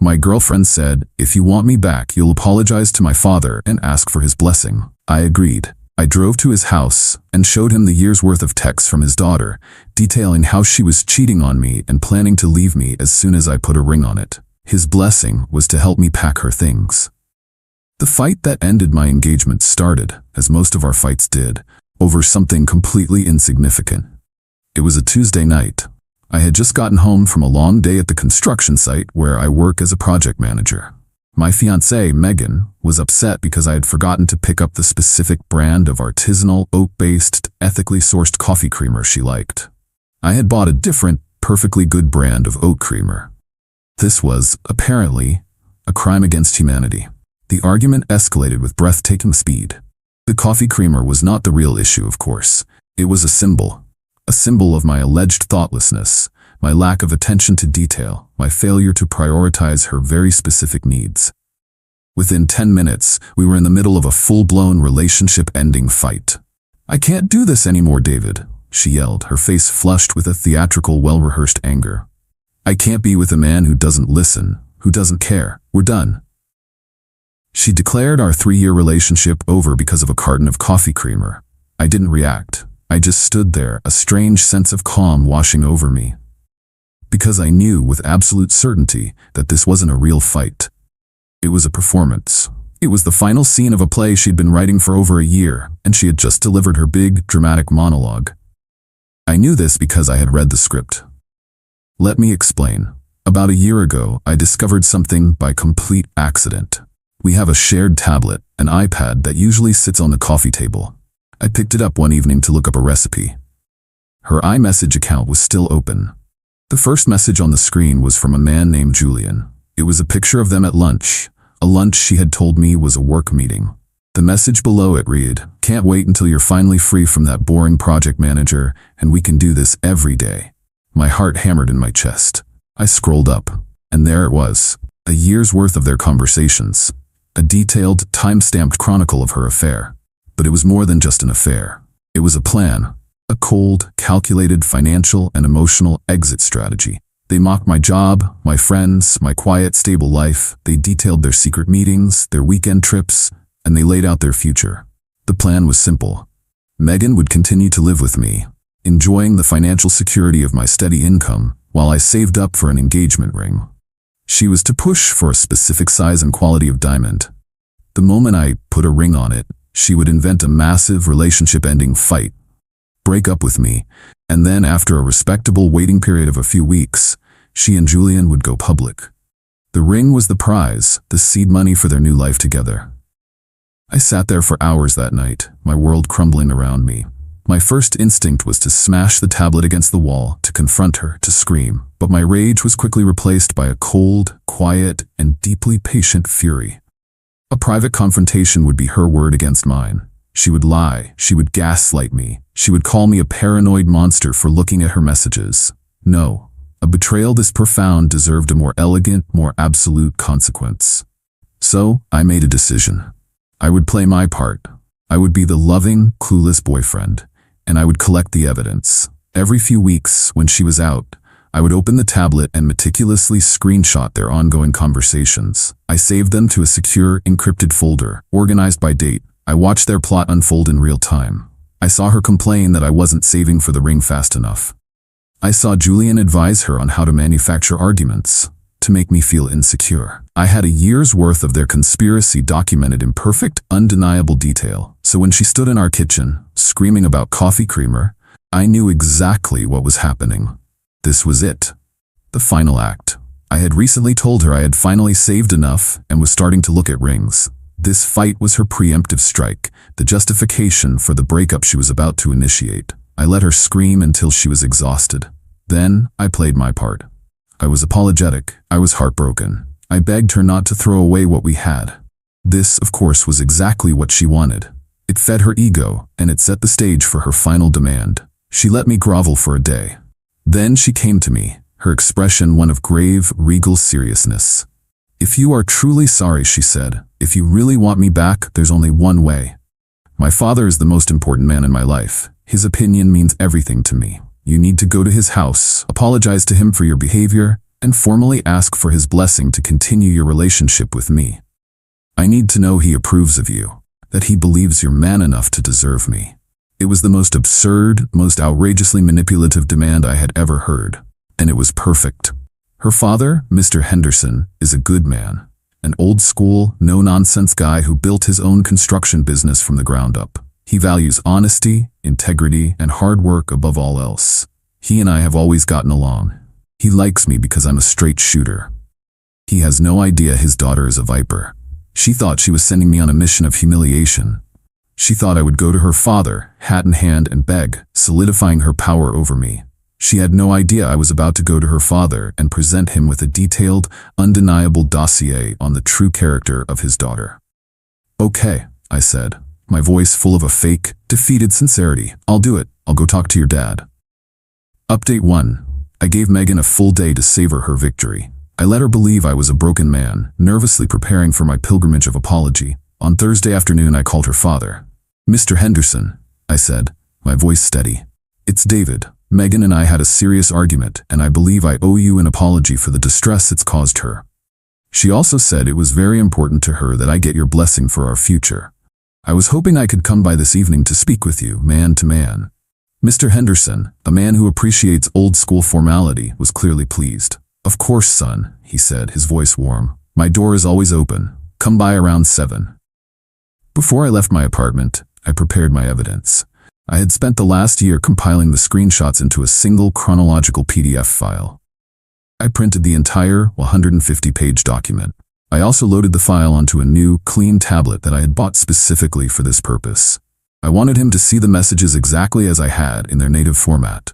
My girlfriend said, "If you want me back, you'll apologize to my father and ask for his blessing." I agreed. I drove to his house and showed him the year's worth of texts from his daughter, detailing how she was cheating on me and planning to leave me as soon as I put a ring on it. His blessing was to help me pack her things. The fight that ended my engagement started, as most of our fights did, over something completely insignificant. It was a Tuesday night. I had just gotten home from a long day at the construction site where I work as a project manager. My fiancée, Megan, was upset because I had forgotten to pick up the specific brand of artisanal, oat-based, ethically sourced coffee creamer she liked. I had bought a different, perfectly good brand of oat creamer. This was, apparently, a crime against humanity. The argument escalated with breathtaking speed. The coffee creamer was not the real issue, of course. It was a symbol of my alleged thoughtlessness, my lack of attention to detail, my failure to prioritize her very specific needs. Within 10 minutes, we were in the middle of a full-blown relationship-ending fight. "I can't do this anymore, David," she yelled, her face flushed with a theatrical, well-rehearsed anger. "I can't be with a man who doesn't listen, who doesn't care. We're done." She declared our 3-year relationship over because of a carton of coffee creamer. I didn't react. I just stood there, a strange sense of calm washing over me. Because I knew with absolute certainty that this wasn't a real fight. It was a performance. It was the final scene of a play she'd been writing for over a year, and she had just delivered her big, dramatic monologue. I knew this because I had read the script. Let me explain. About a year ago, I discovered something by complete accident. We have a shared tablet, an iPad that usually sits on the coffee table. I picked it up one evening to look up a recipe. Her iMessage account was still open. The first message on the screen was from a man named Julian. It was a picture of them at lunch, a lunch she had told me was a work meeting. The message below it read, "Can't wait until you're finally free from that boring project manager, and we can do this every day." My heart hammered in my chest. I scrolled up, and there it was, a year's worth of their conversations, a detailed, time-stamped chronicle of her affair. But it was more than just an affair. It was a plan, a cold, calculated financial and emotional exit strategy. They mocked my job, my friends, my quiet, stable life. They detailed their secret meetings, their weekend trips, and they laid out their future. The plan was simple. Megan would continue to live with me, enjoying the financial security of my steady income while I saved up for an engagement ring. She was to push for a specific size and quality of diamond. The moment I put a ring on it, she would invent a massive relationship-ending fight, break up with me, and then after a respectable waiting period of a few weeks, she and Julian would go public. The ring was the prize, the seed money for their new life together. I sat there for hours that night, my world crumbling around me. My first instinct was to smash the tablet against the wall, to confront her, to scream, but my rage was quickly replaced by a cold, quiet, and deeply patient fury. A private confrontation would be her word against mine. She would lie, she would gaslight me, she would call me a paranoid monster for looking at her messages. No, a betrayal this profound deserved a more elegant, more absolute consequence. So, I made a decision. I would play my part. I would be the loving, clueless boyfriend, and I would collect the evidence. Every few weeks, when she was out, I would open the tablet and meticulously screenshot their ongoing conversations. I saved them to a secure, encrypted folder, organized by date. I watched their plot unfold in real time. I saw her complain that I wasn't saving for the ring fast enough. I saw Julian advise her on how to manufacture arguments to make me feel insecure. I had a year's worth of their conspiracy documented in perfect, undeniable detail. So when she stood in our kitchen, screaming about coffee creamer, I knew exactly what was happening. This was it. The final act. I had recently told her I had finally saved enough and was starting to look at rings. This fight was her preemptive strike, the justification for the breakup she was about to initiate. I let her scream until she was exhausted. Then I played my part. I was apologetic. I was heartbroken. I begged her not to throw away what we had. This, of course, was exactly what she wanted. It fed her ego, and it set the stage for her final demand. She let me grovel for a day. Then she came to me, her expression one of grave, regal seriousness. "If you are truly sorry," she said, "if you really want me back, there's only one way. My father is the most important man in my life. His opinion means everything to me. You need to go to his house, apologize to him for your behavior, and formally ask for his blessing to continue your relationship with me. I need to know he approves of you, that he believes you're man enough to deserve me. It was the most absurd, most outrageously manipulative demand I had ever heard, and it was perfect. Her father, Mr. Henderson, is a good man, an old-school, no-nonsense guy who built his own construction business from the ground up. He values honesty, integrity, and hard work above all else. He and I have always gotten along. He likes me because I'm a straight shooter. He has no idea his daughter is a viper. She thought she was sending me on a mission of humiliation. She thought I would go to her father, hat in hand, and beg, solidifying her power over me. She had no idea I was about to go to her father and present him with a detailed, undeniable dossier on the true character of his daughter. "Okay," I said, my voice full of a fake, defeated sincerity. "I'll do it. I'll go talk to your dad." Update 1. I gave Megan a full day to savor her victory. I let her believe I was a broken man, nervously preparing for my pilgrimage of apology. On Thursday afternoon, I called her father. "Mr. Henderson," I said, my voice steady. "It's David. Megan and I had a serious argument, and I believe I owe you an apology for the distress it's caused her. She also said it was very important to her that I get your blessing for our future. I was hoping I could come by this evening to speak with you, man to man." Mr. Henderson, a man who appreciates old-school formality, was clearly pleased. "Of course, son," he said, his voice warm. "My door is always open. Come by around 7. Before I left my apartment, I prepared my evidence. I had spent the last year compiling the screenshots into a single chronological PDF file. I printed the entire 150-page document. I also loaded the file onto a new, clean tablet that I had bought specifically for this purpose. I wanted him to see the messages exactly as I had in their native format.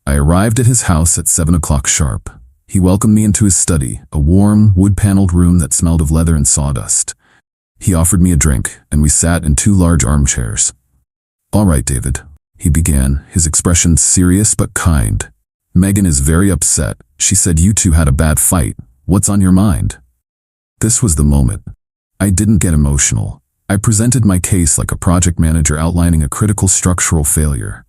I arrived at his house at 7 o'clock sharp. He welcomed me into his study, a warm, wood-paneled room that smelled of leather and sawdust. He offered me a drink, and we sat in 2 large armchairs. "All right, David," he began, his expression serious but kind. "Megan is very upset. She said you two had a bad fight. What's on your mind?" This was the moment. I didn't get emotional. I presented my case like a project manager outlining a critical structural failure.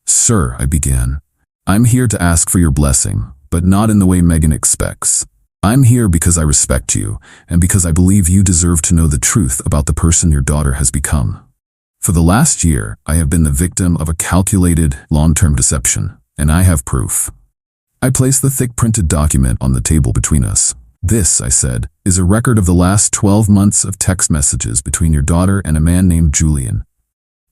"Sir," I began, "I'm here to ask for your blessing, but not in the way Megan expects. I'm here because I respect you, and because I believe you deserve to know the truth about the person your daughter has become. For the last year, I have been the victim of a calculated, long-term deception, and I have proof." I placed the thick printed document on the table between us. "This," I said, "is a record of the last 12 months of text messages between your daughter and a man named Julian."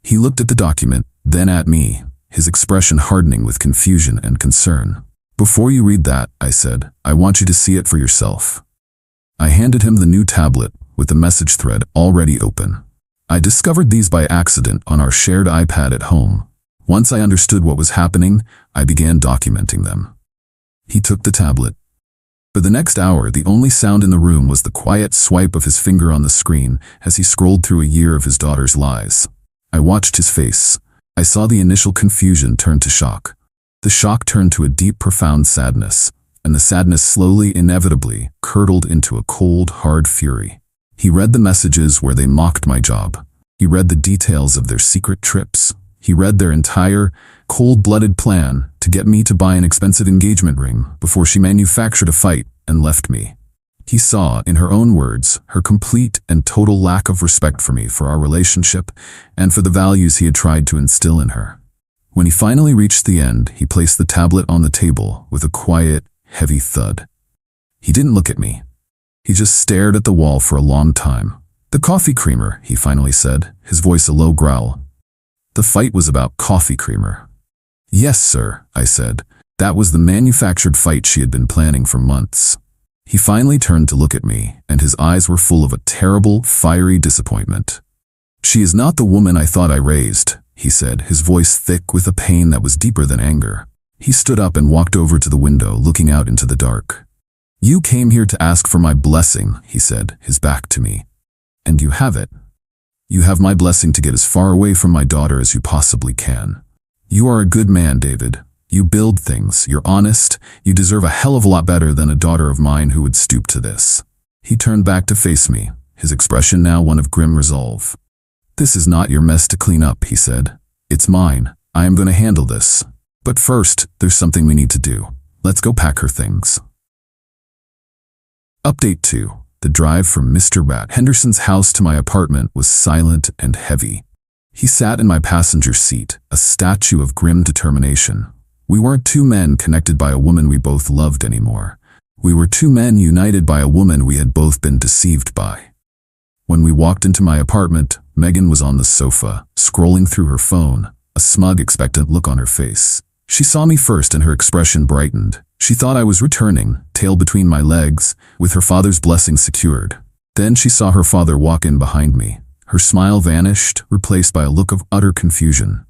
He looked at the document, then at me, his expression hardening with confusion and concern. "Before you read that," I said, "I want you to see it for yourself." I handed him the new tablet with the message thread already open. I discovered these by accident on our shared iPad at home. Once I understood what was happening, I began documenting them. He took the tablet. For the next hour, the only sound in the room was the quiet swipe of his finger on the screen as he scrolled through a year of his daughter's lies. I watched his face. I saw the initial confusion turn to shock. The shock turned to a deep, profound sadness, and the sadness slowly, inevitably, curdled into a cold, hard fury. He read the messages where they mocked my job. He read the details of their secret trips. He read their entire, cold-blooded plan to get me to buy an expensive engagement ring before she manufactured a fight and left me. He saw, in her own words, her complete and total lack of respect for me, for our relationship, and for the values he had tried to instill in her. When he finally reached the end, he placed the tablet on the table with a quiet, heavy thud. He didn't look at me. He just stared at the wall for a long time. "The coffee creamer," he finally said, his voice a low growl. The fight was about coffee creamer. "Yes, sir," I said. That was the manufactured fight she had been planning for months. He finally turned to look at me, and his eyes were full of a terrible, fiery disappointment. "She is not the woman I thought I raised," he said, his voice thick with a pain that was deeper than anger. He stood up and walked over to the window, looking out into the dark. "You came here to ask for my blessing," he said, his back to me. "And you have it. You have my blessing to get as far away from my daughter as you possibly can. You are a good man, David. You build things, you're honest, you deserve a hell of a lot better than a daughter of mine who would stoop to this." He turned back to face me, his expression now one of grim resolve. "This is not your mess to clean up," he said. "It's mine. I am going to handle this. But first, there's something we need to do. Let's go pack her things. Update 2. The drive from Mr. Rat Henderson's house to my apartment was silent and heavy. He sat in my passenger seat, a statue of grim determination. We weren't two men connected by a woman we both loved anymore. We were two men united by a woman we had both been deceived by. When we walked into my apartment, Megan was on the sofa, scrolling through her phone, a smug, expectant look on her face. She saw me first and her expression brightened. She thought I was returning, tail between my legs, with her father's blessing secured. Then she saw her father walk in behind me. Her smile vanished, replaced by a look of utter confusion.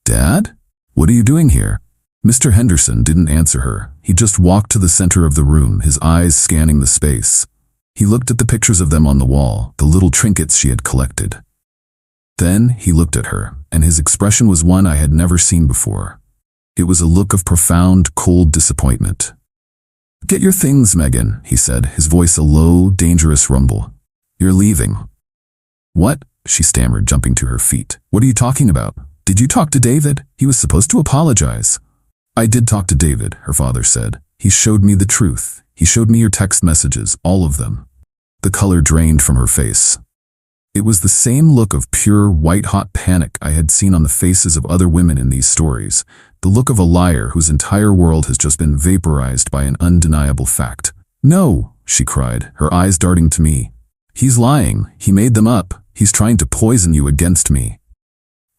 "Dad? What are you doing here?" Mr. Henderson didn't answer her. He just walked to the center of the room, his eyes scanning the space. He looked at the pictures of them on the wall, the little trinkets she had collected. Then he looked at her, and his expression was one I had never seen before. It was a look of profound, cold disappointment. "Get your things, Megan," he said, his voice a low, dangerous rumble. "You're leaving." "What?" she stammered, jumping to her feet. "What are you talking about? Did you talk to David? He was supposed to apologize." "I did talk to David," her father said. "He showed me the truth. He showed me your text messages, all of them." The color drained from her face. It was the same look of pure, white-hot panic I had seen on the faces of other women in these stories, the look of a liar whose entire world has just been vaporized by an undeniable fact. "No," she cried, her eyes darting to me. "He's lying. He made them up. He's trying to poison you against me."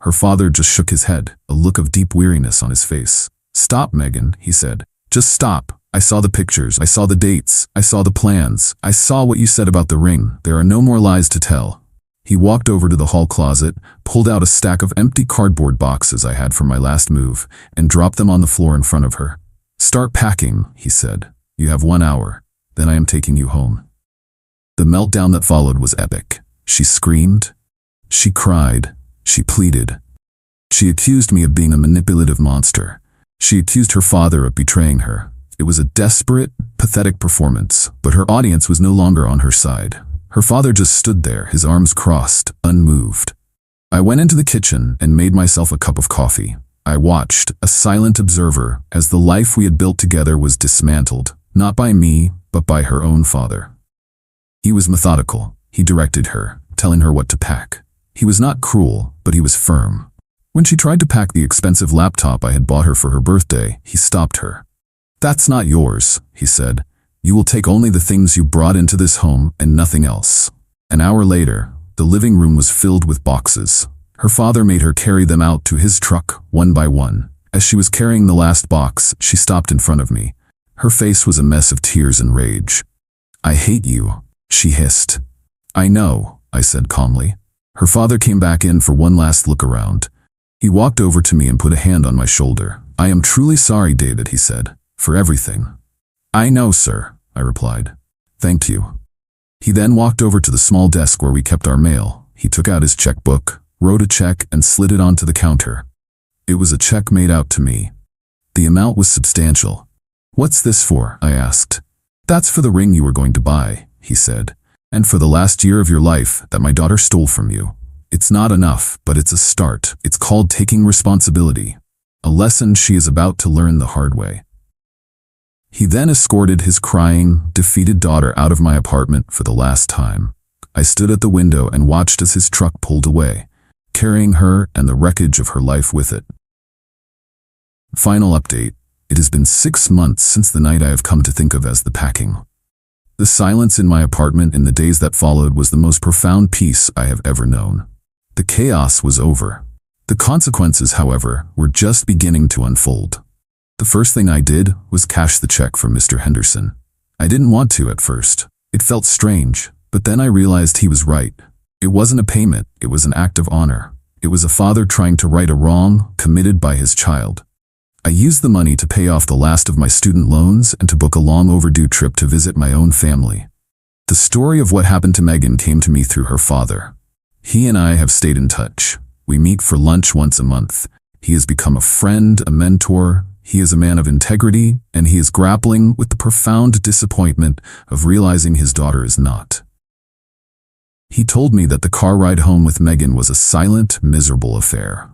Her father just shook his head, a look of deep weariness on his face. "Stop, Megan," he said. "Just stop. I saw the pictures. I saw the dates. I saw the plans. I saw what you said about the ring. There are no more lies to tell." He walked over to the hall closet, pulled out a stack of empty cardboard boxes I had from my last move, and dropped them on the floor in front of her. "Start packing," he said. "You have 1 hour. Then I am taking you home." The meltdown that followed was epic. She screamed. She cried. She pleaded. She accused me of being a manipulative monster. She accused her father of betraying her. It was a desperate, pathetic performance, but her audience was no longer on her side. Her father just stood there, his arms crossed, unmoved. I went into the kitchen and made myself a cup of coffee. I watched, a silent observer, as the life we had built together was dismantled, not by me, but by her own father. He was methodical. He directed her, telling her what to pack. He was not cruel, but he was firm. When she tried to pack the expensive laptop I had bought her for her birthday, he stopped her. "That's not yours," he said. "You will take only the things you brought into this home and nothing else." An hour later, the living room was filled with boxes. Her father made her carry them out to his truck, one by one. As she was carrying the last box, she stopped in front of me. Her face was a mess of tears and rage. "I hate you," she hissed. "I know," I said calmly. Her father came back in for one last look around. He walked over to me and put a hand on my shoulder. "I am truly sorry, David," he said, "for everything." "I know, sir," I replied. "Thank you." He then walked over to the small desk where we kept our mail. He took out his checkbook, wrote a check, and slid it onto the counter. It was a check made out to me. The amount was substantial. "What's this for?" I asked. "That's for the ring you were going to buy," he said, "and for the last year of your life that my daughter stole from you. It's not enough, but it's a start. It's called taking responsibility, a lesson she is about to learn the hard way." He then escorted his crying, defeated daughter out of my apartment for the last time. I stood at the window and watched as his truck pulled away, carrying her and the wreckage of her life with it. Final update. It has been 6 months since the night I have come to think of as the packing. The silence in my apartment in the days that followed was the most profound peace I have ever known. The chaos was over. The consequences, however, were just beginning to unfold. The first thing I did was cash the check from Mr. Henderson. I didn't want to at first. It felt strange, but then I realized he was right. It wasn't a payment, it was an act of honor. It was a father trying to right a wrong committed by his child. I used the money to pay off the last of my student loans and to book a long overdue trip to visit my own family. The story of what happened to Megan came to me through her father. He and I have stayed in touch. We meet for lunch once a month. He has become a friend, a mentor. He is a man of integrity, and he is grappling with the profound disappointment of realizing his daughter is not. He told me that the car ride home with Megan was a silent, miserable affair.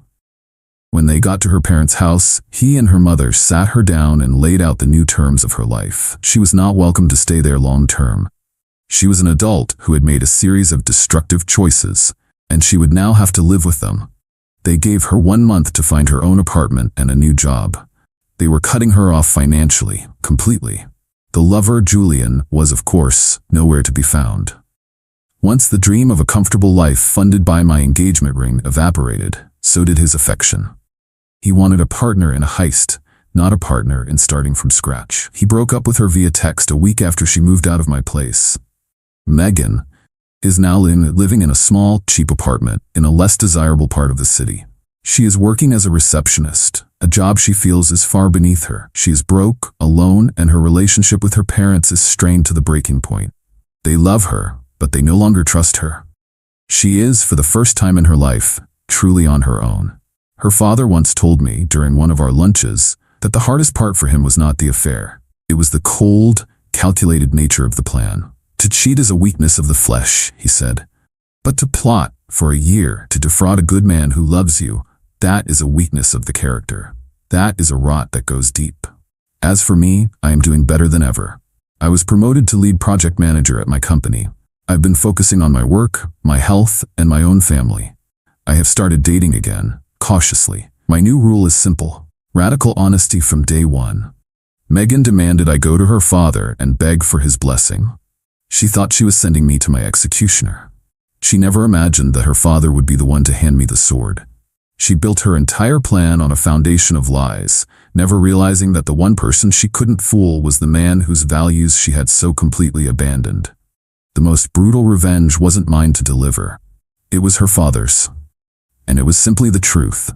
When they got to her parents' house, he and her mother sat her down and laid out the new terms of her life. She was not welcome to stay there long term. She was an adult who had made a series of destructive choices, and she would now have to live with them. They gave her 1 month to find her own apartment and a new job. They were cutting her off financially, completely. The lover, Julian, was, of course, nowhere to be found. Once the dream of a comfortable life funded by my engagement ring evaporated, so did his affection. He wanted a partner in a heist, not a partner in starting from scratch. He broke up with her via text a week after she moved out of my place. Megan is now living in a small, cheap apartment in a less desirable part of the city. She is working as a receptionist, a job she feels is far beneath her. She is broke, alone, and her relationship with her parents is strained to the breaking point. They love her, but they no longer trust her. She is, for the first time in her life, truly on her own. Her father once told me, during one of our lunches, that the hardest part for him was not the affair. It was the cold, calculated nature of the plan. To cheat is a weakness of the flesh, he said. But to plot, for a year, to defraud a good man who loves you, that is a weakness of the character. That is a rot that goes deep. As for me, I am doing better than ever. I was promoted to lead project manager at my company. I've been focusing on my work, my health, and my own family. I have started dating again, cautiously. My new rule is simple: radical honesty from day one. Megan demanded I go to her father and beg for his blessing. She thought she was sending me to my executioner. She never imagined that her father would be the one to hand me the sword. She built her entire plan on a foundation of lies, never realizing that the one person she couldn't fool was the man whose values she had so completely abandoned. The most brutal revenge wasn't mine to deliver. It was her father's. And it was simply the truth.